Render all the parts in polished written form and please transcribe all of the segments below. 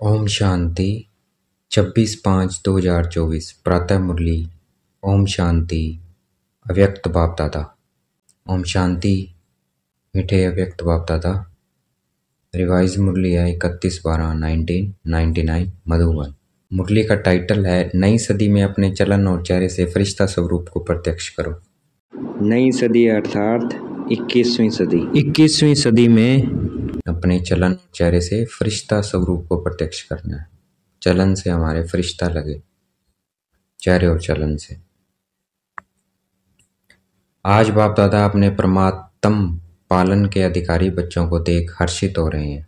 ओम शांति 26/5/2024 प्रातः मुरली। ओम शांति। अव्यक्त बाप दादा। ओम शांति। मीठे अव्यक्त बाप दादा। रिवाइज मुरली है 31/12/1999 मधुबन। मुरली का टाइटल है नई सदी में अपने चलन और चेहरे से फरिश्ता स्वरूप को प्रत्यक्ष करो। नई सदी अर्थात 21वीं सदी। 21वीं सदी में अपने चलन और चेहरे से फरिश्ता स्वरूप को प्रत्यक्ष करना है। चलन से हमारे फरिश्ता लगे, चेहरे और चलन से। आज बाप दादा अपने परमात्म पालन के अधिकारी बच्चों को देख हर्षित हो रहे हैं।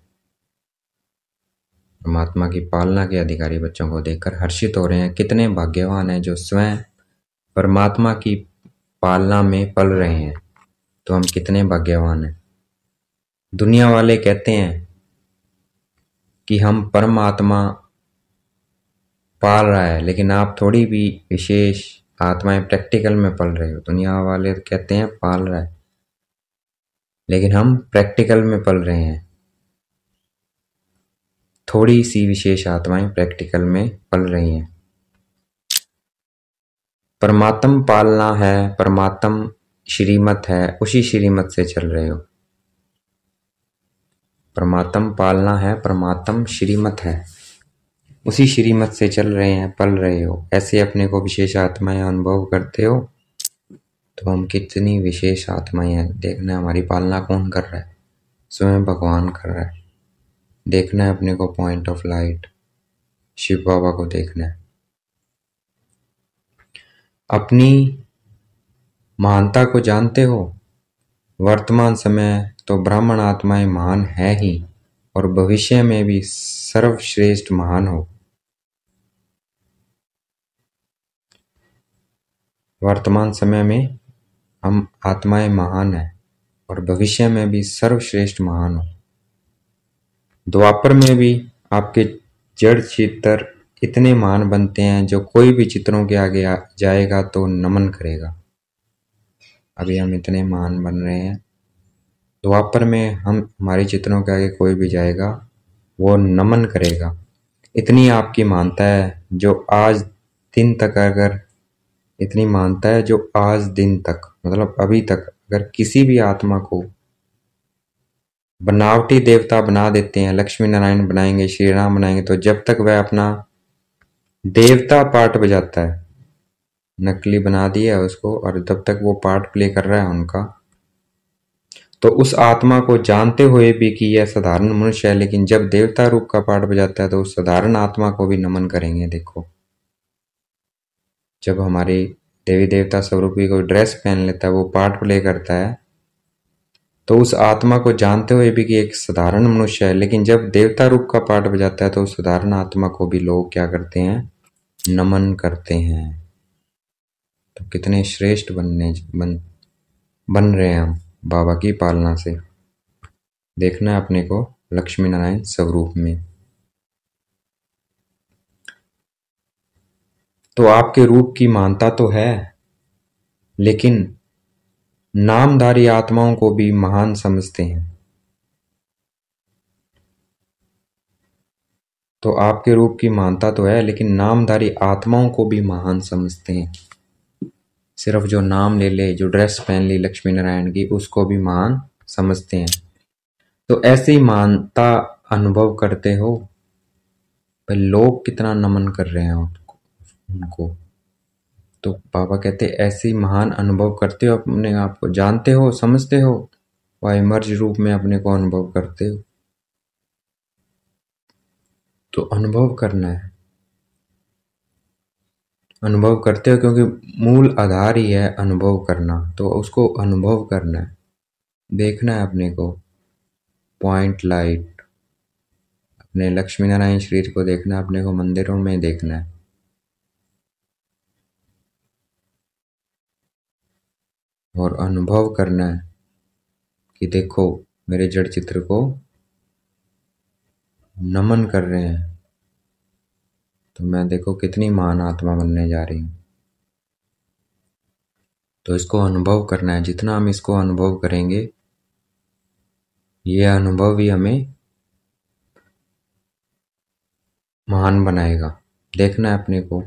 परमात्मा की पालना के अधिकारी बच्चों को देखकर हर्षित हो रहे हैं। कितने भाग्यवान हैं जो स्वयं परमात्मा की पालना में पल रहे हैं। तो हम कितने भाग्यवान हैं। दुनिया वाले कहते हैं कि हम परमात्मा पाल रहा है, लेकिन आप थोड़ी भी विशेष आत्माएं प्रैक्टिकल में पल रहे हो। दुनिया वाले कहते हैं पाल रहा है, लेकिन हम प्रैक्टिकल में पल रहे हैं। थोड़ी सी विशेष आत्माएं प्रैक्टिकल में पल रही हैं। परमात्म पालना है, परमात्म श्रीमत है, उसी श्रीमत से चल रहे हो। परमात्म पालना है, परमात्म श्रीमत है, उसी श्रीमत से चल रहे हैं, पल रहे हो। ऐसे अपने को विशेष आत्माएं अनुभव करते हो। तो हम कितनी विशेष आत्माएं हैं। देखना हमारी पालना कौन कर रहा है। स्वयं भगवान कर रहा है। देखना है अपने को पॉइंट ऑफ लाइट शिव बाबा को देखना है। अपनी महानता को जानते हो। वर्तमान समय तो ब्राह्मण आत्माएं महान है ही, और भविष्य में भी सर्वश्रेष्ठ महान हो। वर्तमान समय में हम आत्माएं महान है, और भविष्य में भी सर्वश्रेष्ठ महान हो। द्वापर में भी आपके जड़ चित्र इतने महान बनते हैं जो कोई भी चित्रों के आगे जाएगा तो नमन करेगा। अभी हम इतने महान बन रहे हैं। द्वापर में हम हमारे चित्रों के आगे कोई भी जाएगा वो नमन करेगा। इतनी आपकी मानता है जो आज दिन तक, अगर इतनी मानता है जो आज दिन तक मतलब अभी तक अगर किसी भी आत्मा को बनावटी देवता बना देते हैं, लक्ष्मी नारायण बनाएंगे, श्री राम बनाएंगे, तो जब तक वह अपना देवता पार्ट बजाता है, नकली बना दिया उसको, और तब तक वो पार्ट प्ले कर रहा है उनका, तो उस आत्मा को जानते हुए भी कि यह साधारण मनुष्य है, लेकिन जब देवता रूप का पार्ट बजाता है तो उस साधारण आत्मा को भी नमन करेंगे। देखो, जब हमारी देवी देवता स्वरूप की कोई ड्रेस पहन लेता है, वो पार्ट प्ले करता है, तो उस आत्मा को जानते हुए भी कि एक साधारण मनुष्य है, लेकिन जब देवता रूप का पार्ट बजाता है तो उस साधारण आत्मा को भी लोग क्या करते हैं, नमन करते हैं। तो कितने श्रेष्ठ बन रहे हैं हम बाबा की पालना से। देखना है अपने को लक्ष्मी नारायण स्वरूप में। तो आपके रूप की मानता तो है, लेकिन नामधारी आत्माओं को भी महान समझते हैं। तो आपके रूप की मानता तो है, लेकिन नामधारी आत्माओं को भी महान समझते हैं। सिर्फ जो नाम ले ले, जो ड्रेस पहन ली लक्ष्मी नारायण की, उसको भी महान समझते हैं। तो ऐसी मानता अनुभव करते हो, पर लोग कितना नमन कर रहे हैं उनको। तो बाबा कहते ऐसी महान अनुभव करते हो, अपने आप को जानते हो, समझते हो, वह इमर्ज रूप में अपने को अनुभव करते हो। तो अनुभव करना है, अनुभव करते हो, क्योंकि मूल आधार ही है अनुभव करना। तो उसको अनुभव करना है। देखना है अपने को पॉइंट लाइट, अपने लक्ष्मी नारायण शरीर को देखना है, अपने को मंदिरों में देखना है। और अनुभव करना है कि देखो मेरे जड़ चित्र को नमन कर रहे हैं, तो मैं देखो कितनी महान आत्मा बनने जा रही हूँ। तो इसको अनुभव करना है। जितना हम इसको अनुभव करेंगे, ये अनुभव ही हमें महान बनाएगा। देखना है अपने को।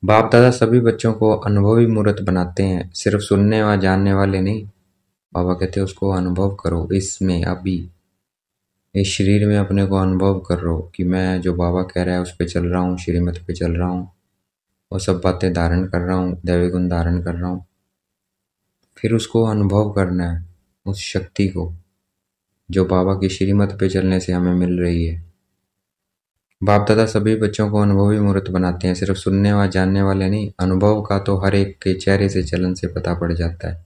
बाप दादा सभी बच्चों को अनुभवी मूर्त बनाते हैं, सिर्फ सुनने व जानने वाले नहीं। बाबा कहते हैं उसको अनुभव करो, इसमें अभी इस शरीर में अपने को अनुभव कर रहा हो कि मैं जो बाबा कह रहा है उस पर चल रहा हूँ, श्रीमत पे चल रहा हूँ, वो सब बातें धारण कर रहा हूँ, दैवी गुण धारण कर रहा हूँ। फिर उसको अनुभव करना है, उस शक्ति को जो बाबा की श्रीमत पे चलने से हमें मिल रही है। बाप दादा सभी बच्चों को अनुभवी मूर्त बनाते हैं, सिर्फ सुनने व जानने वाले नहीं। अनुभव का तो हर एक के चेहरे से चलन से पता पड़ जाता है,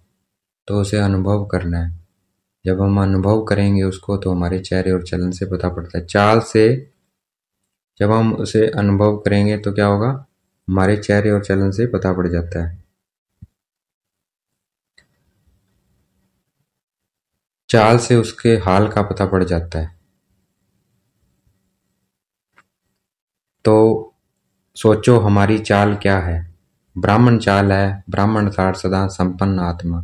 तो उसे अनुभव करना है। जब हम अनुभव करेंगे उसको तो हमारे चेहरे और चलन से पता पड़ता है। चाल से जब हम उसे अनुभव करेंगे तो क्या होगा, हमारे चेहरे और चलन से पता पड़ जाता है। चाल से उसके हाल का पता पड़ जाता है। तो सोचो हमारी चाल क्या है। ब्राह्मण चाल है, ब्राह्मण अर्थात सदा संपन्न आत्मा,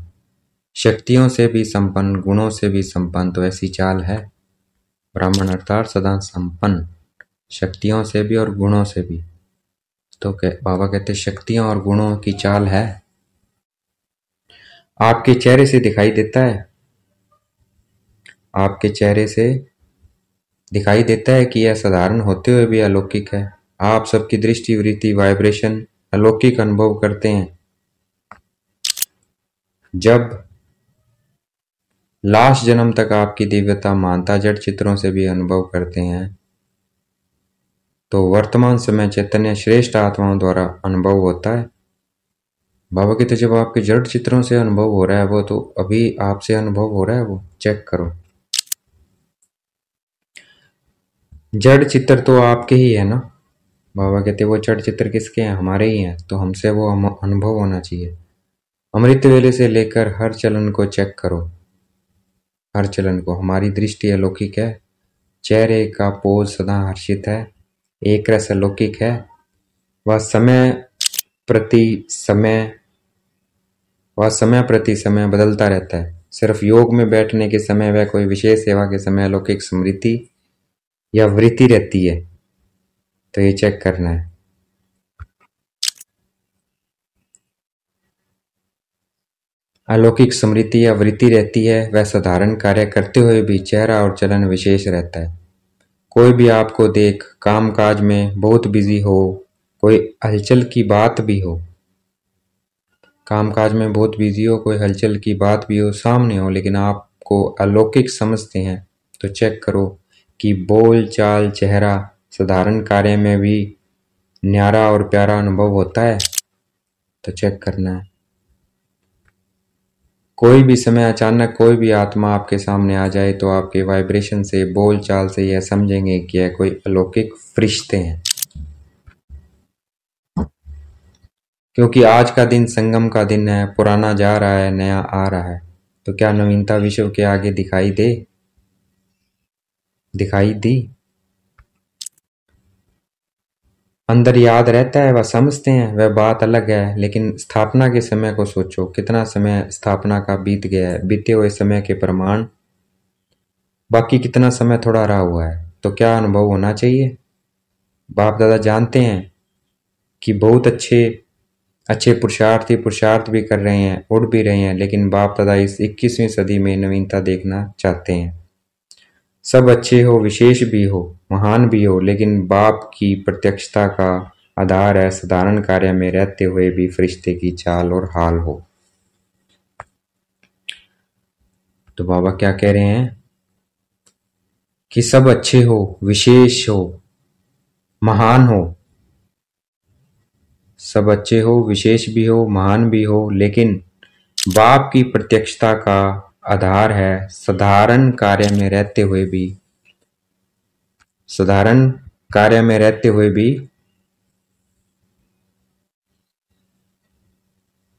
शक्तियों से भी संपन्न, गुणों से भी संपन्न। तो ऐसी चाल है ब्राह्मण अर्थात सदा संपन्न, शक्तियों से भी और गुणों से भी। तो बाबा कहते शक्तियों और गुणों की चाल है। आपके चेहरे से दिखाई देता है, आपके चेहरे से दिखाई देता है कि यह साधारण होते हुए भी अलौकिक है। आप सबकी दृष्टि, वृत्ति, वाइब्रेशन अलौकिक अनुभव करते हैं। जब लास्ट जन्म तक आपकी दिव्यता, मानता जड़ चित्रों से भी अनुभव करते हैं, तो वर्तमान समय चैतन्य श्रेष्ठ आत्माओं द्वारा अनुभव होता है। बाबा कहते जब आपके जड़ चित्रों से अनुभव हो रहा है वो, तो अभी आपसे अनुभव हो रहा है वो, चेक करो। जड़ चित्र तो आपके ही है ना। बाबा कहते वो जड़ चित्र किसके हैं, हमारे ही हैं। तो हमसे वो अनुभव होना चाहिए। अमृत वेले से लेकर हर चलन को चेक करो, हर चलन को। हमारी दृष्टि अलौकिक है, चेहरे का पोज सदा हर्षित है, एक रस अलौकिक है। वह समय प्रति समय बदलता रहता है। सिर्फ योग में बैठने के समय व कोई विशेष सेवा के समय अलौकिक स्मृति या वृत्ति रहती है। तो ये चेक करना है। अलौकिक स्मृति या वृत्ति रहती है, वह साधारण कार्य करते हुए भी चेहरा और चलन विशेष रहता है। कोई भी आपको देख कामकाज में बहुत बिजी हो, कोई हलचल की बात भी हो, कामकाज में बहुत बिजी हो, कोई हलचल की बात भी हो, सामने हो, लेकिन आपको अलौकिक समझते हैं, तो चेक करो कि बोल चाल चेहरा साधारण कार्य में भी न्यारा और प्यारा अनुभव होता है। तो चेक करना है। कोई भी समय अचानक कोई भी आत्मा आपके सामने आ जाए तो आपके वाइब्रेशन से, बोल चाल से यह समझेंगे कि यह कोई अलौकिक फरिश्ते हैं। क्योंकि आज का दिन संगम का दिन है, पुराना जा रहा है, नया आ रहा है। तो क्या नवीनता विश्व के आगे दिखाई दी? अंदर याद रहता है, वह समझते हैं, वह बात अलग है। लेकिन स्थापना के समय को सोचो, कितना समय स्थापना का बीत गया है, बीते हुए समय के प्रमाण, बाकी कितना समय थोड़ा रहा हुआ है। तो क्या अनुभव होना चाहिए। बाप दादा जानते हैं कि बहुत अच्छे पुरुषार्थ भी कर रहे हैं, उड़ भी रहे हैं, लेकिन बाप दादा इस 21वीं सदी में नवीनता देखना चाहते हैं। सब अच्छे हो, विशेष भी हो, महान भी हो, लेकिन बाप की प्रत्यक्षता का आधार है साधारण कार्य में रहते हुए भी फरिश्ते की चाल और हाल हो। तो बाबा क्या कह रहे हैं कि सब अच्छे हो, विशेष हो, महान हो, सब अच्छे हो, विशेष भी हो, महान भी हो, लेकिन बाप की प्रत्यक्षता का आधार है साधारण कार्य में रहते हुए भी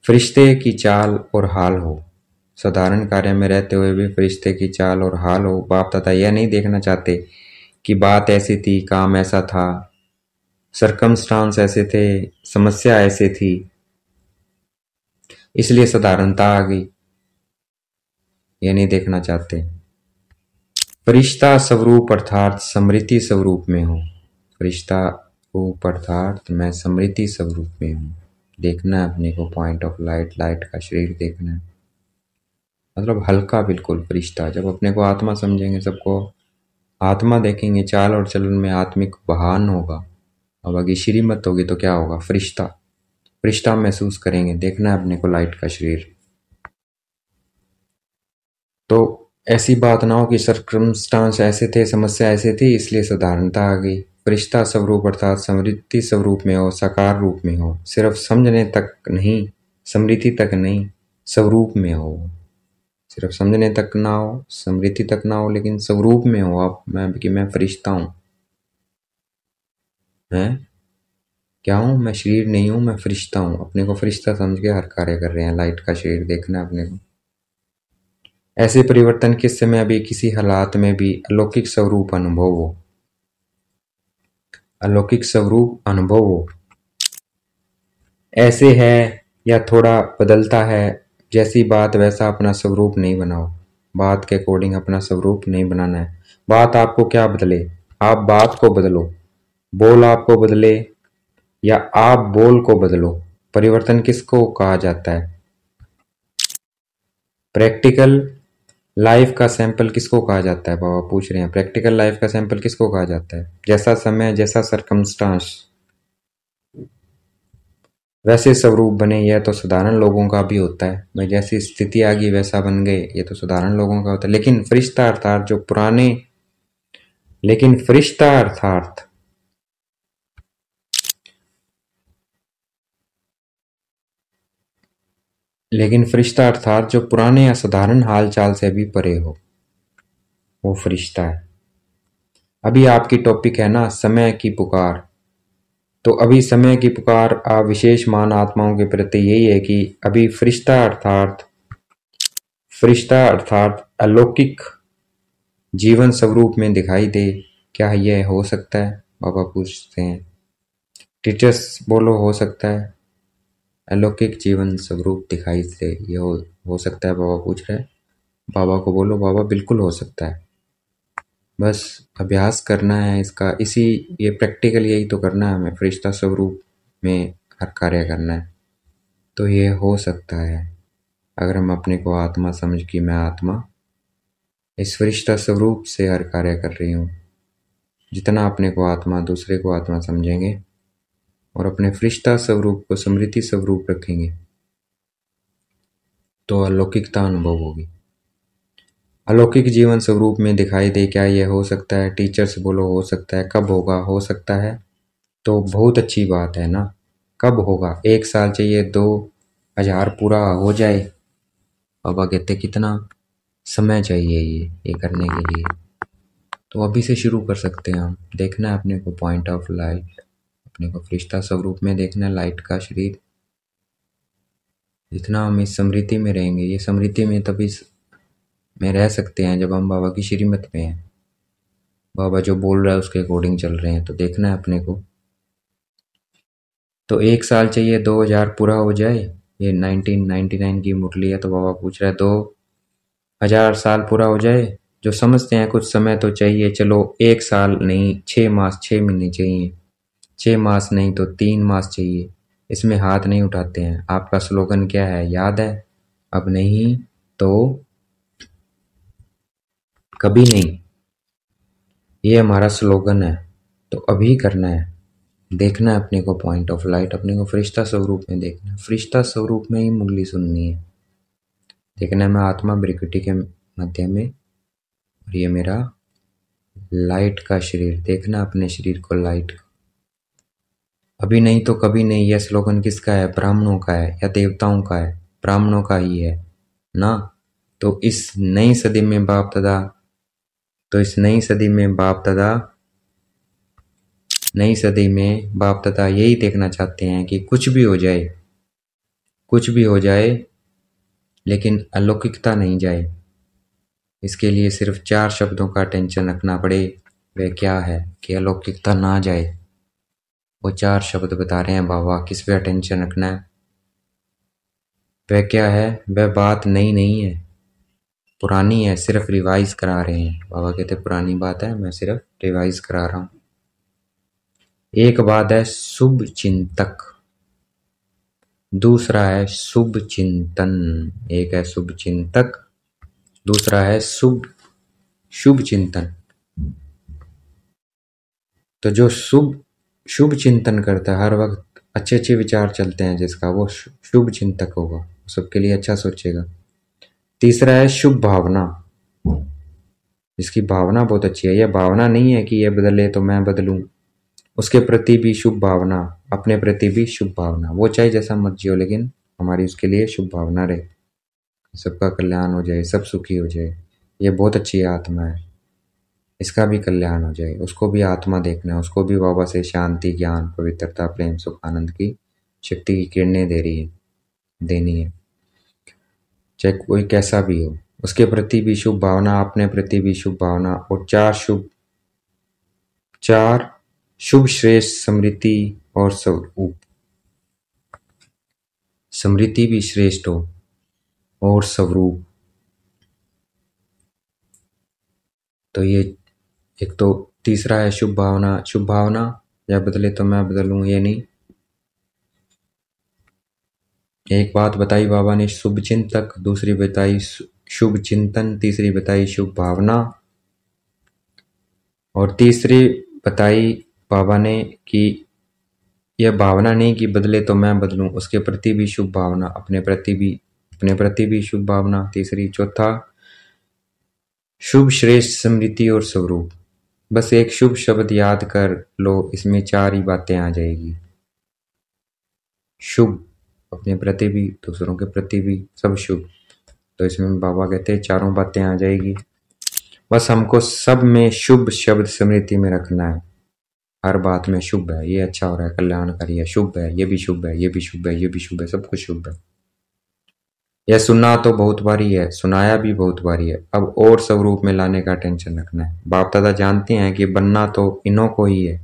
फरिश्ते की चाल और हाल हो। साधारण कार्य में रहते हुए भी फरिश्ते की चाल और हाल हो। बाप दादा यह नहीं देखना चाहते कि बात ऐसी थी, काम ऐसा था, सरकमस्टांस ऐसे थे, समस्या ऐसे थी, इसलिए साधारणता आ गई। यह नहीं देखना चाहते। फरिश्ता स्वरूप अर्थात स्मृति स्वरूप में हो। फरिश्ता रूप अर्थात मैं स्मृति स्वरूप में हूँ। देखना है अपने को पॉइंट ऑफ लाइट, लाइट का शरीर देखना है, मतलब हल्का बिल्कुल फरिश्ता। जब अपने को आत्मा समझेंगे, सबको आत्मा देखेंगे, चाल और चलन में आत्मिक बहान होगा। अब आगे श्रीमत होगी तो क्या होगा, फरिश्ता, फरिश्ता महसूस करेंगे। देखना है अपने को लाइट का शरीर। तो ऐसी बात ना हो कि सर्कमस्टांस ऐसे थे, समस्या ऐसे थी, इसलिए साधारणता आ गई। फरिश्ता स्वरूप अर्थात स्मृति स्वरूप में हो, साकार रूप में हो, सिर्फ समझने तक नहीं, स्मृति तक नहीं, स्वरूप में हो। सिर्फ समझने तक ना हो, स्मृति तक ना हो, लेकिन स्वरूप में हो आप, मैं कि मैं फरिश्ता हूँ। मैं क्या हूँ, मैं शरीर नहीं हूँ, मैं फरिश्ता हूँ। अपने को फरिश्ता समझ के हर कार्य कर रहे हैं। लाइट का शरीर देखना है अपने को। ऐसे परिवर्तन किस समय अभी किसी हालात में भी अलौकिक स्वरूप अनुभव हो, अलौकिक स्वरूप अनुभव हो। ऐसे है या थोड़ा बदलता है, जैसी बात वैसा अपना स्वरूप नहीं बनाओ। बात के अकॉर्डिंग अपना स्वरूप नहीं बनाना है। बात आपको क्या बदले, आप बात को बदलो। बोल आपको बदले या आप बोल को बदलो। परिवर्तन किसको कहा जाता है, प्रैक्टिकल लाइफ का सैंपल किसको कहा जाता है। बाबा पूछ रहे हैं, प्रैक्टिकल लाइफ का सैंपल किसको कहा जाता है। जैसा समय, जैसा सरकमस्टांस, वैसे स्वरूप बने। यह तो साधारण लोगों का भी होता है भाई, जैसी स्थिति आ गई वैसा बन गए, ये तो साधारण लोगों का होता है। लेकिन फरिश्ता अर्थात जो पुराने, लेकिन फरिश्ता अर्थात लेकिन फरिश्ता अर्थात जो पुराने या साधारण हाल चाल से भी परे हो, वो फरिश्ता है। अभी आपकी टॉपिक है ना समय की पुकार, तो अभी समय की पुकार आप विशेष मान आत्माओं के प्रति यही है कि अभी फरिश्ता अर्थात अलौकिक जीवन स्वरूप में दिखाई दे। क्या यह हो सकता है, बाबा पूछते हैं। टीचर्स बोलो, हो सकता है अलौकिक जीवन स्वरूप दिखाई दे, ये हो सकता है। बाबा पूछ रहे हैं, बाबा को बोलो बाबा बिल्कुल हो सकता है। बस अभ्यास करना है इसका, इसी ये प्रैक्टिकल यही तो करना है हमें, फरिश्ता स्वरूप में हर कार्य करना है। तो ये हो सकता है अगर हम अपने को आत्मा समझ कि मैं आत्मा इस फरिश्ता स्वरूप से हर कार्य कर रही हूँ। जितना अपने को आत्मा, दूसरे को आत्मा समझेंगे और अपने फरिश्ता स्वरूप को स्मृति स्वरूप रखेंगे तो अलौकिकता अनुभव होगी। अलौकिक जीवन स्वरूप में दिखाई दे, क्या यह हो सकता है। टीचर्स बोलो हो सकता है। कब होगा, हो सकता है तो बहुत अच्छी बात है ना। कब होगा, 1 साल चाहिए, 2000 पूरा हो जाए। बाबा कहते कितना समय चाहिए ये करने के लिए, तो अभी से शुरू कर सकते हैं हम। देखना है अपने को पॉइंट ऑफ लाइट, अपने को फरिश्ता स्वरूप में देखना है, लाइट का शरीर। जितना हम इस स्मृति में रहेंगे, ये स्मृति में तभी में रह सकते हैं जब हम बाबा की श्रीमत में हैं। बाबा जो बोल रहा है उसके अकॉर्डिंग चल रहे हैं। तो देखना है अपने को, तो 1 साल चाहिए, 2000 पूरा हो जाए। ये 1999 की मुरली है, तो बाबा पूछ रहा है 2000 साल पूरा हो जाए। जो समझते हैं कुछ समय तो चाहिए, चलो 1 साल नहीं, 6 मास, 6 महीने चाहिए। 6 मास नहीं तो 3 मास चाहिए। इसमें हाथ नहीं उठाते हैं। आपका स्लोगन क्या है, याद है, अब नहीं तो कभी नहीं, ये हमारा स्लोगन है। तो अभी करना है, देखना है अपने को पॉइंट ऑफ लाइट, अपने को फरिश्ता स्वरूप में देखना है। फरिश्ता स्वरूप में ही मुरली सुननी है। देखना है मैं आत्मा ब्रिकटी के मध्य में और ये मेरा लाइट का शरीर। देखना अपने शरीर को लाइट। अभी नहीं तो कभी नहीं, यह स्लोगन किसका है, ब्राह्मणों का है या देवताओं का है, ब्राह्मणों का ही है ना। तो इस नई सदी में बाप दादा, नई सदी में बाप दादा यही देखना चाहते हैं कि कुछ भी हो जाए, लेकिन अलौकिकता नहीं जाए। इसके लिए सिर्फ 4 शब्दों का टेंशन रखना पड़े। वह क्या है कि अलौकिकता ना जाए। वो 4 शब्द बता रहे हैं बाबा, किस पे अटेंशन रखना है। वह क्या है, वह बात नई नहीं है, पुरानी है, सिर्फ रिवाइज करा रहे हैं। बाबा कहते पुरानी बात है, मैं सिर्फ रिवाइज करा रहा हूँ। एक बात है शुभ चिंतक, दूसरा है शुभ चिंतन। एक है शुभ चिंतक, दूसरा है शुभ चिंतन। तो जो शुभ चिंतन करता है, हर वक्त अच्छे अच्छे विचार चलते हैं जिसका, वो शुभ चिंतक होगा, सबके लिए अच्छा सोचेगा। तीसरा है शुभ भावना, जिसकी भावना बहुत अच्छी है। यह भावना नहीं है कि ये बदले तो मैं बदलूं, उसके प्रति भी शुभ भावना, अपने प्रति भी शुभ भावना। वो चाहे जैसा मर्जी हो, लेकिन हमारी उसके लिए शुभ भावना रहे, सबका कल्याण हो जाए, सब सुखी हो जाए। ये बहुत अच्छी आत्मा है, इसका भी कल्याण हो जाए। उसको भी आत्मा देखना है, उसको भी बाबा से शांति, ज्ञान, पवित्रता, प्रेम, सुख, आनंद की शक्ति की किरणें देनी है, चाहे कोई कैसा भी हो। उसके प्रति भी शुभ भावना, अपने प्रति भी शुभ भावना, और चार शुभ श्रेष्ठ स्मृति और स्वरूप। स्मृति भी श्रेष्ठ हो और स्वरूप। तो ये एक तो तीसरा है शुभ भावना, या बदले तो मैं बदलूं, ये नहीं। एक बात बताई बाबा ने शुभ चिंतक, दूसरी बताई शुभ चिंतन, तीसरी बताई शुभ भावना, और तीसरी बताई बाबा ने कि यह भावना नहीं कि बदले तो मैं बदलूं, उसके प्रति भी शुभ भावना, अपने प्रति भी शुभ भावना। तीसरी, चौथा शुभ श्रेष्ठ स्मृति और स्वरूप। बस एक शुभ शब्द याद कर लो, इसमें चार ही बातें आ जाएगी। शुभ, अपने प्रति भी, दूसरों के प्रति भी, सब शुभ। तो इसमें बाबा कहते हैं चारों बातें आ जाएगी। बस हमको सब में शुभ शब्द स्मृति में रखना है। हर बात में शुभ है, ये अच्छा हो रहा है, कल्याणकारी है, शुभ है, ये भी शुभ है, ये भी शुभ है, ये भी शुभ है, सब कुछ शुभ है। यह सुनना तो बहुत बारी है, सुनाया भी बहुत बारी है, अब और स्वरूप में लाने का टेंशन रखना है। बाप दादा जानते हैं कि बनना तो इन्हों को ही है,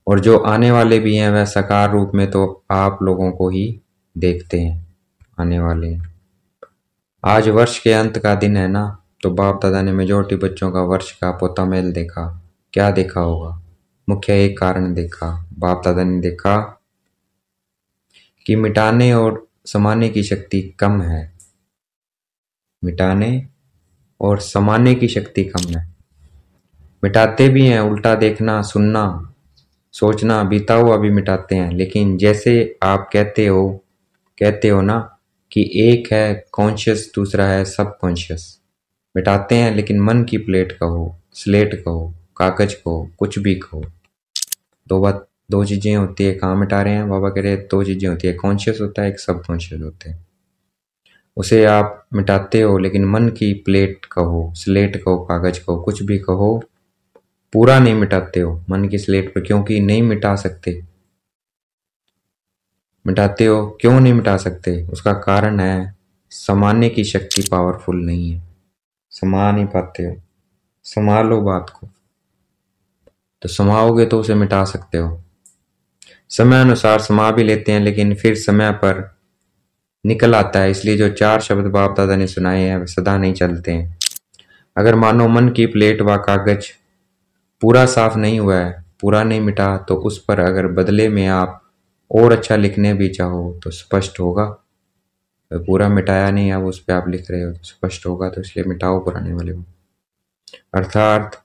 और जो आने वाले भी हैं वह साकार रूप में तो आप लोगों को ही देखते हैं, आने वाले हैं। आज वर्ष के अंत का दिन है ना, तो बाप दादा ने मेजोरिटी बच्चों का वर्ष का पोता मेल देखा। क्या देखा होगा? मुख्य एक कारण देखा, बाप दादा ने देखा कि मिटाने और समाने की शक्ति कम है। मिटाने और समाने की शक्ति कम है। मिटाते भी हैं, उल्टा देखना, सुनना, सोचना, बीता हुआ भी मिटाते हैं। लेकिन जैसे आप कहते हो ना कि एक है कॉन्शियस, दूसरा है सब कॉन्शियस। मिटाते हैं, लेकिन मन की प्लेट कहो, स्लेट कहो, कागज कहो, कुछ भी कहो, दो चीजें होती है। कहाँ मिटा रहे हैं? बाबा कह रहे हैं दो चीजें होती है, कॉन्शियस होता है, एक सब कॉन्शियस होता है। उसे आप मिटाते हो, लेकिन मन की प्लेट कहो, स्लेट कहो, कागज कहो, कुछ भी कहो, पूरा नहीं मिटाते हो मन की स्लेट पर, क्योंकि नहीं मिटा सकते। मिटाते हो, क्यों नहीं मिटा सकते? उसका कारण है समाने की शक्ति पावरफुल नहीं है, समा नहीं पाते हो। संभालो बात को, तो समाओगे तो उसे मिटा सकते हो। समय अनुसार समा भी लेते हैं, लेकिन फिर समय पर निकल आता है। इसलिए जो चार शब्द बाप दादा ने सुनाए हैं वे सदा नहीं चलते हैं। अगर मानो मन की प्लेट व कागज पूरा साफ नहीं हुआ है, पूरा नहीं मिटा, तो उस पर अगर बदले में आप और अच्छा लिखने भी चाहो तो स्पष्ट होगा। पूरा मिटाया नहीं, अब उस पर आप लिख रहे हो तो स्पष्ट होगा, तो इसलिए मिटाओ पुराने वाले को। अर्थात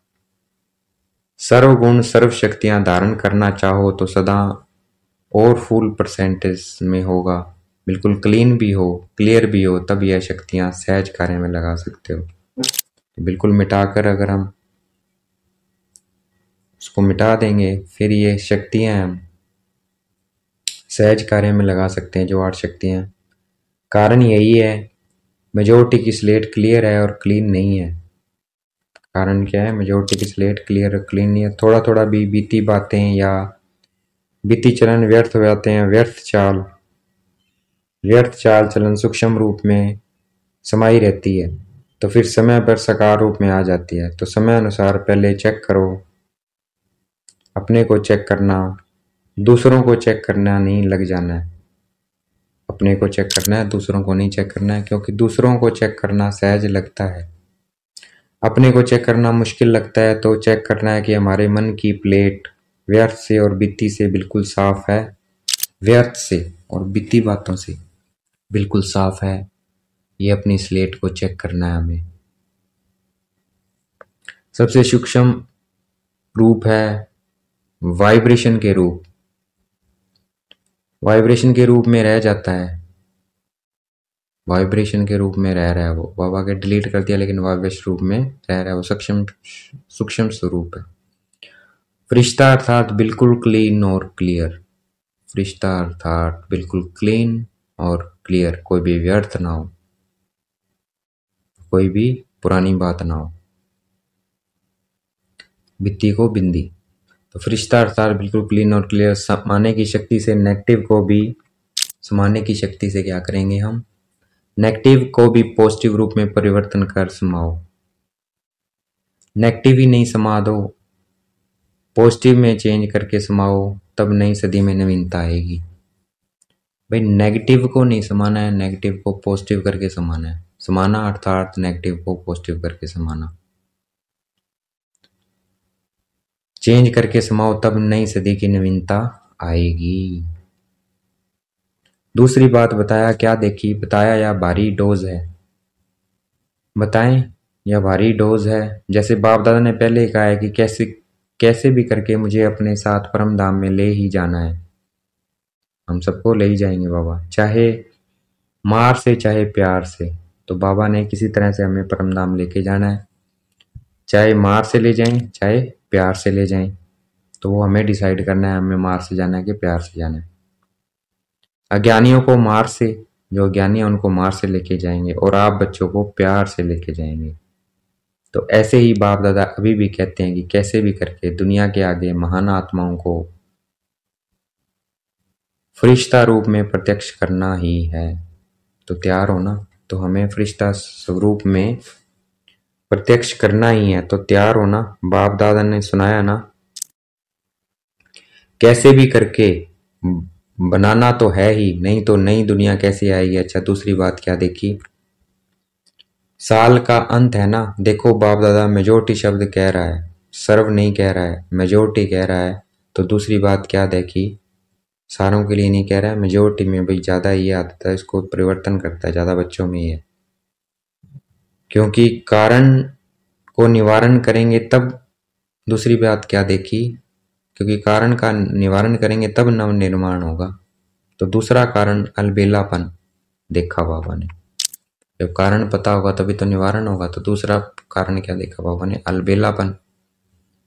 सर्वगुण सर्व शक्तियां धारण करना चाहो तो सदा और फुल परसेंटेज में होगा, बिल्कुल क्लीन भी हो, क्लियर भी हो, तब यह शक्तियां सहज कार्य में लगा सकते हो। तो बिल्कुल मिटाकर अगर हम उसको मिटा देंगे, फिर ये शक्तियां हम सहज कार्य में लगा सकते हैं, जो 8 शक्तियां। कारण यही है मेजोरिटी की स्लेट क्लियर है और क्लीन नहीं है। कारण क्या है? मेजोरिटी की स्लेट क्लियर और क्लीन नहीं है। थोड़ा थोड़ा भी बीती बातें या बीती चलन व्यर्थ हो जाते हैं। व्यर्थ चाल चलन सूक्ष्म रूप में समाई रहती है, तो फिर समय पर साकार रूप में आ जाती है। तो समय अनुसार पहले चेक करो, अपने को चेक करना, दूसरों को चेक करना नहीं, लग जाना है। अपने को चेक करना है, दूसरों को नहीं चेक करना है, क्योंकि दूसरों को चेक करना सहज लगता है। अपने को चेक करना मुश्किल लगता है तो चेक करना है कि हमारे मन की प्लेट व्यर्थ से और बीती से बिल्कुल साफ है, व्यर्थ से और बीती बातों से बिल्कुल साफ है। ये अपनी स्लेट को चेक करना है हमें। सबसे सूक्ष्म रूप है वाइब्रेशन के रूप, वाइब्रेशन के रूप में रह जाता है, वाइब्रेशन के रूप में रह रहा है वो। बाबा के डिलीट कर दिया लेकिन वाइब्रेशन रूप में रह रहा है वो, सूक्ष्म स्वरूप है। फरिश्ता अर्थात बिल्कुल क्लीन और क्लियर, फरिश्ता अर्थात बिल्कुल क्लीन और क्लियर, कोई भी व्यर्थ ना हो, कोई भी पुरानी बात ना हो, बित्ती को बिंदी। तो फरिश्ता अर्थात बिल्कुल क्लीन और क्लियर, समाने की शक्ति से नेगेटिव को भी, समाने की शक्ति से क्या करेंगे हम, नेगेटिव को भी पॉजिटिव रूप में परिवर्तन कर समाओ। नेगेटिव ही नहीं समा दो, पॉजिटिव में चेंज करके समाओ, तब नई सदी में नवीनता आएगी। भाई नेगेटिव को नहीं समाना है, नेगेटिव को पॉजिटिव करके समाना है। समाना अर्थात नेगेटिव को पॉजिटिव करके समाना, चेंज करके समाओ, तब नई सदी की नवीनता आएगी। दूसरी बात बताया, क्या देखी, बताया यह भारी डोज है, बताएं यह भारी डोज है। जैसे बाप दादा ने पहले ही कहा है कि कैसे भी करके मुझे अपने साथ परम धाम में ले ही जाना है। हम सबको ले ही जाएंगे बाबा, चाहे मार से चाहे प्यार से। तो बाबा ने किसी तरह से हमें परम धाम लेके जाना है, चाहे मार से ले जाएं चाहे प्यार से ले जाएं। तो वो हमें डिसाइड करना है, हमें मार से जाना है कि प्यार से जाना है। अज्ञानियों को मार से, जो अज्ञानी है उनको मार से लेके जाएंगे, और आप बच्चों को प्यार से लेके जाएंगे। तो ऐसे ही बाप दादा अभी भी कहते हैं कि कैसे भी करके दुनिया के आगे महान आत्माओं को फरिश्ता रूप में प्रत्यक्ष करना ही है। तो तैयार हो ना, तो हमें फरिश्ता स्वरूप में प्रत्यक्ष करना ही है, तो तैयार हो ना। बाप दादा ने सुनाया ना, कैसे भी करके बनाना तो है ही, नहीं तो नई दुनिया कैसे आएगी। अच्छा दूसरी बात क्या देखी, साल का अंत है ना, देखो बाप दादा मेजोरिटी शब्द कह रहा है, सर्व नहीं कह रहा है, मेजोरिटी कह रहा है। तो दूसरी बात क्या देखी, सारों के लिए नहीं कह रहा है, मेजोरिटी में भाई ज़्यादा ये आदत है, इसको परिवर्तन करता है, ज़्यादा बच्चों में ही है। क्योंकि कारण को निवारण करेंगे तब, दूसरी बात क्या देखी, क्योंकि कारण का निवारण करेंगे तब नव निर्माण होगा। तो दूसरा कारण अलबेलापन देखा बाबा ने, जब कारण पता होगा तभी तो निवारण होगा। तो दूसरा कारण क्या देखा बाबा ने, अलबेलापन,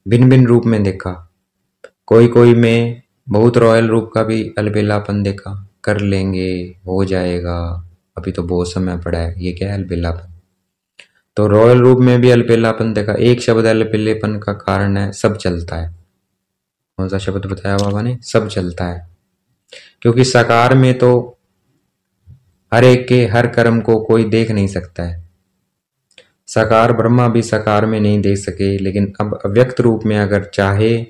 भिन्न भिन्न रूप में देखा। कोई कोई में बहुत रॉयल रूप का भी अलबेलापन देखा, कर लेंगे हो जाएगा, अभी तो बहुत समय पड़ा है, ये क्या है अलबेलापन। तो रॉयल रूप में भी अलबेलापन देखा। एक शब्द अलबेलेपन का कारण है सब चलता है। कौन सा शब्द बताया बाबा ने, सब चलता है। क्योंकि साकार में तो हर एक के हर कर्म को कोई देख नहीं सकता है। साकार ब्रह्मा भी साकार में नहीं देख सके, लेकिन अब अव्यक्त रूप में अगर चाहे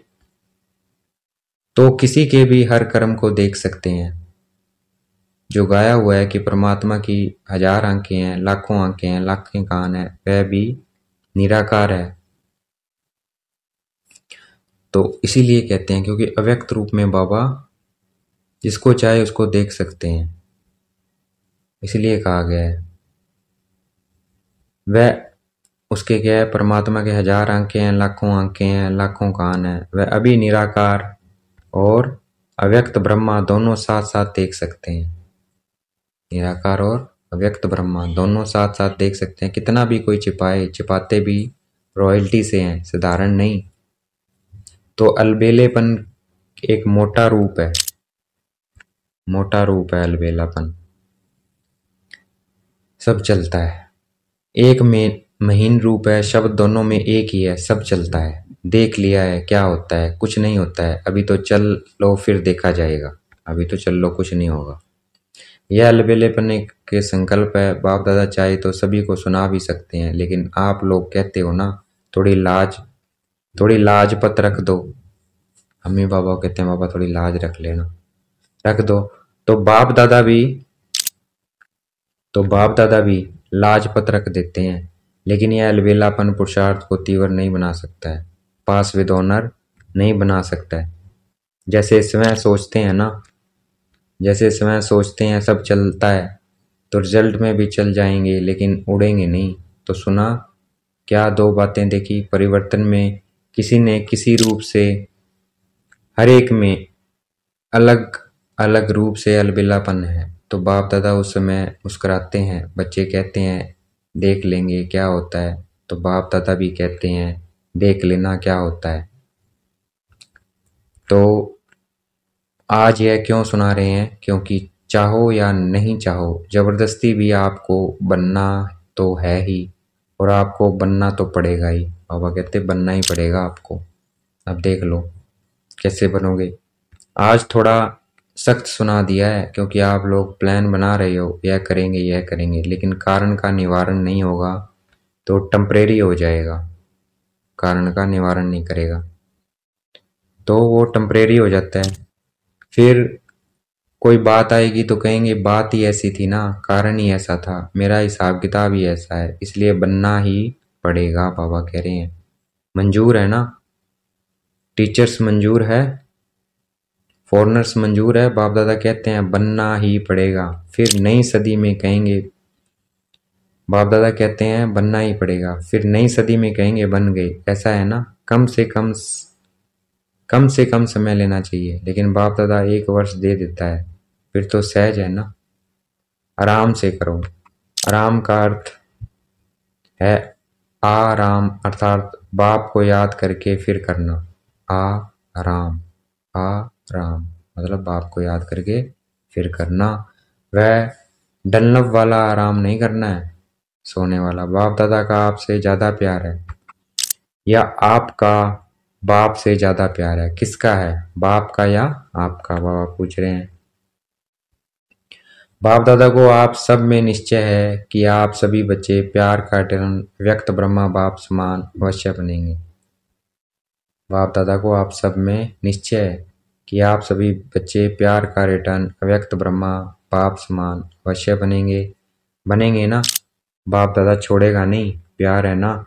तो किसी के भी हर कर्म को देख सकते हैं। जो गाया हुआ है कि परमात्मा की 1000 आंखें हैं, लाखों आंखें हैं, लाखें कान है, वह भी निराकार है। तो इसीलिए कहते हैं क्योंकि अव्यक्त रूप में बाबा जिसको चाहे उसको देख सकते हैं, इसलिए कहा गया है। वह उसके क्या है, परमात्मा के 1000 आंखें हैं, लाखों आंखें हैं, लाखों कान है, वह अभी निराकार और अव्यक्त ब्रह्मा दोनों साथ साथ देख सकते हैं। निराकार और अव्यक्त ब्रह्मा दोनों साथ साथ देख सकते हैं। कितना भी कोई छिपाए, छिपाते भी रॉयल्टी से हैं, साधारण नहीं। तो अलबेलेपन एक मोटा रूप है, मोटा रूप है अलबेलापन, सब चलता है। एक में महीन रूप है, शब्द दोनों में एक ही है, सब चलता है। देख लिया है क्या होता है, कुछ नहीं होता है, अभी तो चल लो फिर देखा जाएगा, अभी तो चल लो कुछ नहीं होगा। यह अलबेलेपन के संकल्प है। बाप दादा चाहे तो सभी को सुना भी सकते हैं, लेकिन आप लोग कहते हो ना थोड़ी लाजपत रख दो। अम्मी बाबा कहते हैं बाबा थोड़ी लाज रख लेना, रख दो। तो बाप दादा भी लाजपत रख देते हैं, लेकिन यह अलबेलापन पुरुषार्थ को तीव्र नहीं बना सकता है, पास विद ऑनर नहीं बना सकता है। जैसे स्वयं सोचते हैं ना, जैसे स्वयं सोचते हैं सब चलता है, तो रिजल्ट में भी चल जाएंगे लेकिन उड़ेंगे नहीं। तो सुना क्या, दो बातें देखी, परिवर्तन में किसी ने किसी रूप से, हर एक में अलग अलग रूप से अलबेलापन है। तो बाप दादा उस समय मुस्कुराते हैं, बच्चे कहते हैं देख लेंगे क्या होता है, तो बाप दादा भी कहते हैं देख लेना क्या होता है। तो आज यह क्यों सुना रहे हैं, क्योंकि चाहो या नहीं चाहो जबरदस्ती भी आपको बनना तो है ही, और आपको बनना तो पड़ेगा ही। बाबा कहते बनना ही पड़ेगा आपको। अब देख लो कैसे बनोगे। आज थोड़ा सख्त सुना दिया है क्योंकि आप लोग प्लान बना रहे हो, यह करेंगे यह करेंगे, लेकिन कारण का निवारण नहीं होगा तो टेम्परेरी हो जाएगा। कारण का निवारण नहीं करेगा तो वो टेम्परेरी हो जाता है। फिर कोई बात आएगी तो कहेंगे बात ही ऐसी थी ना, कारण ही ऐसा था, मेरा हिसाब किताब ही ऐसा है, इसलिए बनना ही पड़ेगा। बाबा कह रहे हैं मंजूर है ना, टीचर्स मंजूर है, फॉरनर्स मंजूर है। बाप दादा कहते हैं बनना ही पड़ेगा। फिर नई सदी में कहेंगे, बाप दादा कहते हैं बनना ही पड़ेगा, फिर नई सदी में कहेंगे बन गए। ऐसा है ना, कम से कम समय लेना चाहिए, लेकिन बाप दादा 1 वर्ष दे देता है, फिर तो सहज है ना। आराम से करो। आराम का अर्थ है आराम, अर्थात बाप को याद करके फिर करना। आराम, आराम मतलब बाप को याद करके फिर करना। वह डनलप वाला आराम नहीं करना है, सोने वाला। बाप दादा का आपसे ज्यादा प्यार है, या आपका बाप से ज्यादा प्यार है? किसका है, बाप का या आपका? बाबा पूछ रहे हैं। बाप दादा को आप सब में निश्चय है कि आप सभी बच्चे प्यार का रिटर्न व्यक्त ब्रह्मा बाप समान अवश्य बनेंगे। बाप दादा को आप सब में निश्चय है कि आप सभी बच्चे प्यार का रिटर्न व्यक्त ब्रह्मा बाप समान अवश्य बनेंगे। बनेंगे ना, बाप दादा छोड़ेगा नहीं, प्यार है ना,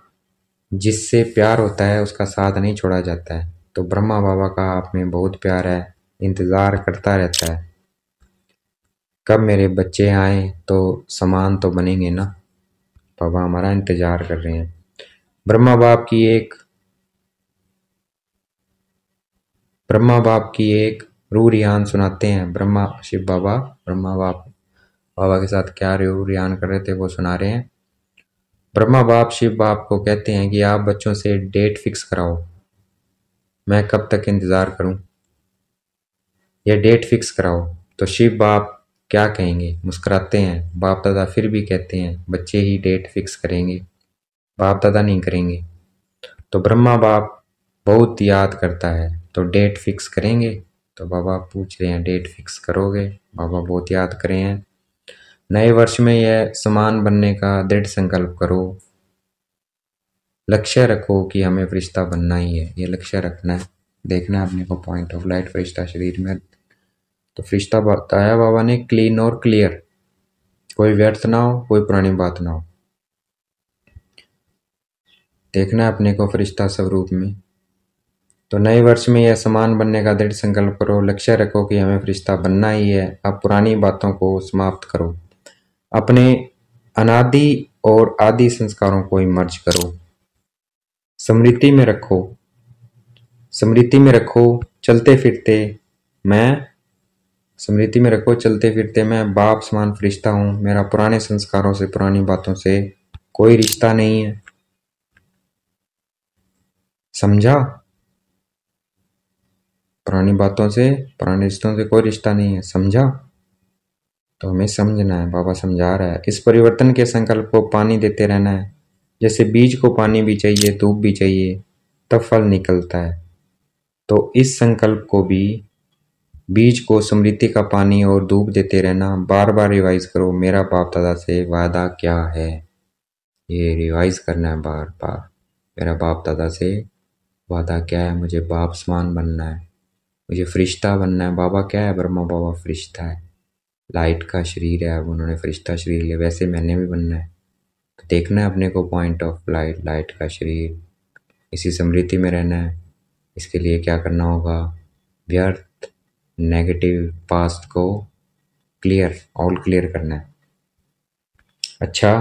जिससे प्यार होता है उसका साथ नहीं छोड़ा जाता है। तो ब्रह्मा बाबा का आप में बहुत प्यार है, इंतजार करता रहता है कब मेरे बच्चे आए तो समान तो बनेंगे ना। बाबा हमारा इंतजार कर रहे हैं। ब्रह्मा बाप की एक रूह रियान सुनाते हैं। ब्रह्मा शिव बाबा ब्रह्मा बाबा के साथ क्या रूह रियान कर रहे थे वो सुना रहे हैं। ब्रह्मा बाप शिव बाप को कहते हैं कि आप बच्चों से डेट फिक्स कराओ, मैं कब तक इंतजार करूं, यह डेट फिक्स कराओ। तो शिव बाप क्या कहेंगे, मुस्कुराते हैं। बाप दादा फिर भी कहते हैं बच्चे ही डेट फिक्स करेंगे, बाप दादा नहीं करेंगे। तो ब्रह्मा बाप बहुत याद करता है तो डेट फिक्स करेंगे। तो बाबा पूछ रहे हैं डेट फिक्स करोगे? बाबा बहुत याद कर रहे हैं। नए वर्ष में यह समान बनने का दृढ़ संकल्प करो, लक्ष्य रखो कि हमें फरिश्ता बनना ही है, ये लक्ष्य रखना है, देखना है अपने को पॉइंट ऑफ लाइट फरिश्ता शरीर में। तो फरिश्ता बताया बाबा ने क्लीन और क्लियर, कोई व्यर्थ ना हो, कोई पुरानी बात ना हो, देखना है अपने को फरिश्ता स्वरूप में। तो नए वर्ष में यह समान बनने का दृढ़ संकल्प करो, लक्ष्य रखो कि हमें फरिश्ता बनना ही है। अब पुरानी बातों को समाप्त करो, अपने अनादि और आदि संस्कारों को इमर्ज करो, स्मृति में रखो चलते फिरते मैं बाप समान फरिश्ता हूं, मेरा पुराने संस्कारों से पुरानी बातों से कोई रिश्ता नहीं है। समझा? पुरानी बातों से पुराने रिश्तों से कोई रिश्ता नहीं है, समझा? तो हमें समझना है, बाबा समझा रहा है। इस परिवर्तन के संकल्प को पानी देते रहना है, जैसे बीज को पानी भी चाहिए, धूप भी चाहिए, तब फल निकलता है। तो इस संकल्प को भी, बीज को स्मृति का पानी और धूप देते रहना। बार बार रिवाइज करो, मेरा बाप दादा से वादा क्या है, ये रिवाइज करना है बार बार। मेरा बाप दादा से वादा क्या है, मुझे बाप समान बनना है, मुझे फरिश्ता बनना है। बाबा क्या है, ब्रह्मा बाबा फरिश्ता है, लाइट का शरीर है, अब उन्होंने फरिश्ता शरीर लिया, वैसे मैंने भी बनना है। देखना है अपने को पॉइंट ऑफ लाइट, लाइट का शरीर, इसी स्मृति में रहना है। इसके लिए क्या करना होगा? व्यर्थ नेगेटिव पास्ट को क्लियर, ऑल क्लियर करना है। अच्छा,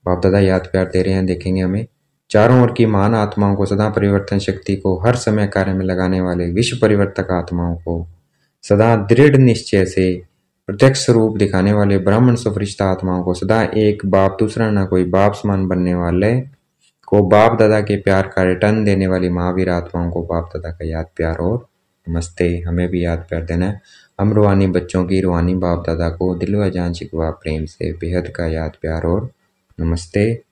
बाप दादा याद प्यार दे रहे हैं, देखेंगे हमें। चारों ओर की महान आत्माओं को, सदा परिवर्तन शक्ति को हर समय कार्य में लगाने वाले विश्व परिवर्तक आत्माओं को, सदा दृढ़ निश्चय से प्रत्यक्ष स्वरूप दिखाने वाले ब्राह्मण सुफरिश्ता आत्माओं को, सदा एक बाप दूसरा ना कोई बाप समान बनने वाले को, बाप दादा के प्यार का रिटर्न देने वाली महावीर आत्माओं को बाप दादा का याद प्यार और नमस्ते। हमें भी याद प्यार देना है। हम रूहानी बच्चों की रूहानी बाप दादा को दिल व जान शिकवा प्रेम से बेहद का याद प्यार और नमस्ते।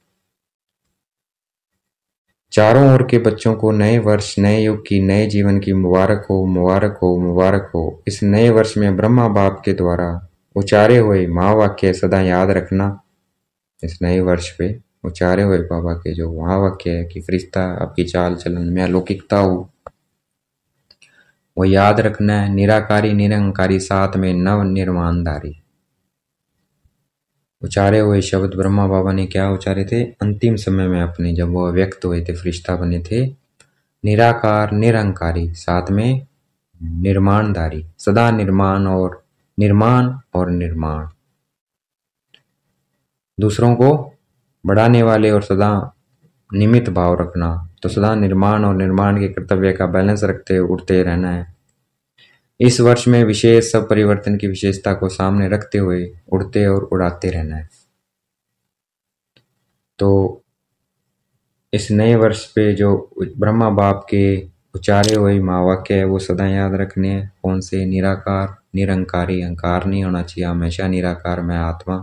चारों ओर के बच्चों को नए वर्ष, नए युग की, नए जीवन की मुबारक हो, मुबारक हो, मुबारक हो। इस नए वर्ष में ब्रह्मा बाप के द्वारा उचारे हुए महावाक्य सदा याद रखना। इस नए वर्ष पे उचारे हुए बाबा के जो महावाक्य है कि फरिश्ता आपकी चाल चलन में अलौकिकता हो, वो याद रखना है। निराकारी निरंकारी साथ में नव निर्माणधारी, उचारे हुए शब्द ब्रह्मा बाबा ने क्या उचारे थे अंतिम समय में अपने, जब वो व्यक्त हुए थे, फरिश्ता बने थे। निराकार निरंकारी साथ में निर्माणधारी, सदा निर्माण और निर्माण, दूसरों को बढ़ाने वाले और सदा निमित्त भाव रखना। तो सदा निर्माण और निर्माण के कर्तव्य का बैलेंस रखते उड़ते रहना है। इस वर्ष में विशेष सब परिवर्तन की विशेषता को सामने रखते हुए उड़ते और उड़ाते रहना है। तो इस नए वर्ष पे जो ब्रह्मा बाप के उचारे हुए महावाक्य है वो सदा याद रखने हैं। कौन से? निराकार निरंकारी, अहंकार नहीं होना चाहिए, हमेशा निराकार में आत्मा,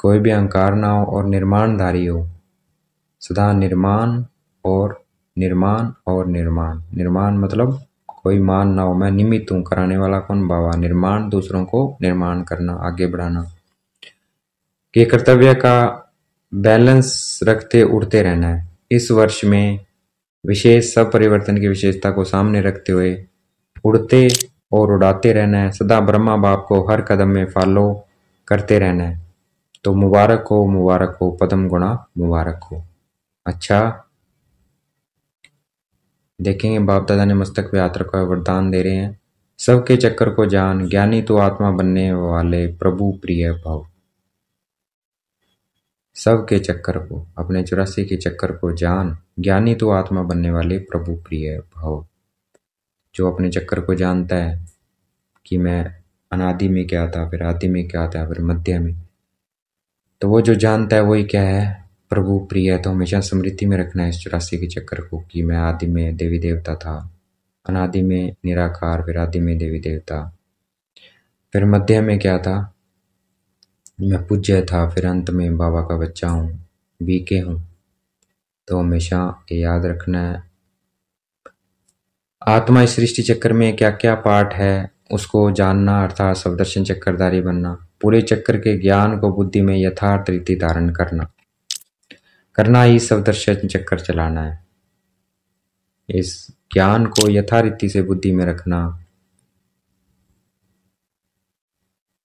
कोई भी अहंकार ना हो और निर्माणधारी हो, सदा निर्माण और निर्माण और निर्माण। निर्माण मतलब कोई मान ना हो, मैं निमित्त हूँ, कराने वाला कौन? बाबा। निर्माण दूसरों को निर्माण करना, आगे बढ़ाना, के कर्तव्य का बैलेंस रखते उड़ते रहना है। इस वर्ष में विशेष सब परिवर्तन की विशेषता को सामने रखते हुए उड़ते और उड़ाते रहना है। सदा ब्रह्मा बाप को हर कदम में फॉलो करते रहना है। तो मुबारक हो पदम गुणा मुबारक हो। अच्छा, देखेंगे बाप दादा ने मस्तक पे यात्रा का वरदान दे रहे हैं। सबके चक्कर को जान, ज्ञानी तो आत्मा बनने वाले प्रभु प्रिय भव। सबके चक्कर को, अपने 84 के चक्कर को जान, ज्ञानी तो आत्मा बनने वाले प्रभु प्रिय भव। जो अपने चक्कर को जानता है कि मैं अनादि में क्या था, फिर आदि में क्या था, फिर मध्य में, तो वो जो जानता है वही क्या है? प्रभु प्रिय है। तो हमेशा स्मृति में रखना है इस 84 के चक्कर को कि मैं आदि में देवी देवता था, अनादि में निराकार, फिर आदि में देवी देवता, फिर मध्य में क्या था? मैं पूज्य था, फिर अंत में बाबा का बच्चा हूँ, बीके हूँ। तो हमेशा ये याद रखना है। आत्मा इस सृष्टि चक्कर में क्या क्या पार्ट है उसको जानना, अर्थात सवदर्शन चक्रधारी बनना। पूरे चक्कर के ज्ञान को बुद्धि में यथार्थ रीति धारण करना ही सवदर्शन चक्कर चलाना है। इस ज्ञान को यथारीति से बुद्धि में रखना,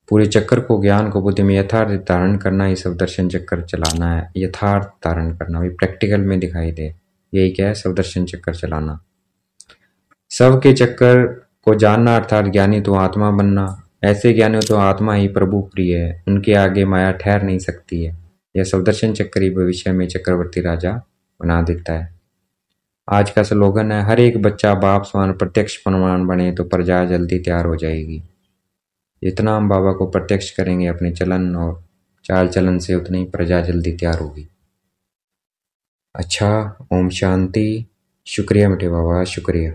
पूरे चक्कर को, ज्ञान को बुद्धि में यथार्थ धारण करना ही सवदर्शन चक्कर चलाना है। यथार्थ धारण करना भी प्रैक्टिकल में दिखाई दे, यही क्या है? सवदर्शन चक्कर चलाना। सबके चक्कर को जानना अर्थात ज्ञानी तो आत्मा बनना। ऐसे ज्ञानी तो आत्मा ही प्रभु प्रिय है, उनके आगे माया ठहर नहीं सकती है। यह सवदर्शन चक्कर ही भविष्य में चक्रवर्ती राजा बना देता है। आज का स्लोगन है, हर एक बच्चा बाप समान प्रत्यक्ष प्रमाण बने तो प्रजा जल्दी तैयार हो जाएगी। जितना हम बाबा को प्रत्यक्ष करेंगे अपने चलन और चाल चलन से, उतनी ही प्रजा जल्दी तैयार होगी। अच्छा, ओम शांति। शुक्रिया मीठे बाबा, शुक्रिया।